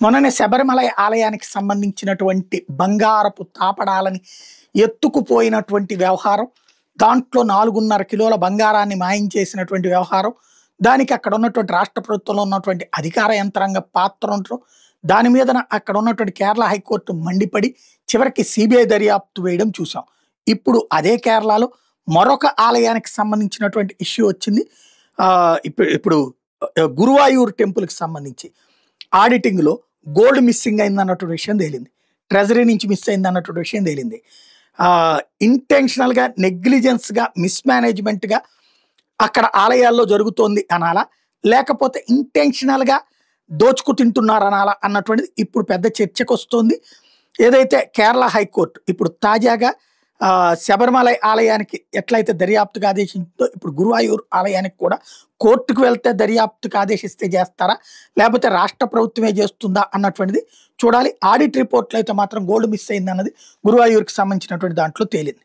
మొన్ననే శబరిమల ఆలయానికి సంబంధించినటువంటి బంగారపు తాపడాలని ఎత్తుకుపోయినటువంటి వ్యవహారం, దాంట్లో 4.5 కిలోల బంగారాన్ని మాయం చేసినటువంటి వ్యవహారం, దానికి అక్కడ ఉన్నటువంటి రాష్ట్ర ప్రభుత్వంలో ఉన్నటువంటి అధికార యంత్రాంగ పాత్ర ఉండటం, దాని మీదన అక్కడ ఉన్నటువంటి కేరళ హైకోర్టు మండిపడి చివరికి సిబిఐ దర్యాప్తు వేయడం చూసాం. ఇప్పుడు అదే కేరళలో మరొక ఆలయానికి సంబంధించినటువంటి ఇష్యూ వచ్చింది. ఇప్పుడు గురువాయూర్ టెంపుల్కి సంబంధించి ఆడిటింగ్లో గోల్డ్ మిస్సింగ్ అయింది అన్నటువంటి విషయం తేలింది. ట్రెజరీ నుంచి మిస్ అయింది అన్నటువంటి విషయం తేలింది. ఇంటెన్షనల్గా, నెగ్లిజెన్స్గా, మిస్మేనేజ్మెంట్గా అక్కడ ఆలయాల్లో జరుగుతోంది అనాలా, లేకపోతే ఇంటెన్షనల్గా దోచుకు తింటున్నారు అనాలా అన్నటువంటిది ఇప్పుడు పెద్ద చర్చకు వస్తుంది. ఏదైతే కేరళ హైకోర్టు ఇప్పుడు తాజాగా శబరిమల ఆలయానికి ఎట్లయితే దర్యాప్తుకు ఆదేశించిందో, ఇప్పుడు గురువాయూర్ ఆలయానికి కూడా కోర్టుకు వెళ్తే దర్యాప్తుకు ఆదేశిస్తే చేస్తారా, లేకపోతే రాష్ట్ర ప్రభుత్వమే చేస్తుందా అన్నటువంటిది చూడాలి. ఆడిట్ రిపోర్ట్లో అయితే మాత్రం గోల్డ్ మిస్ అయింది అన్నది గురువాయూర్కి సంబంధించినటువంటి దాంట్లో తేలింది.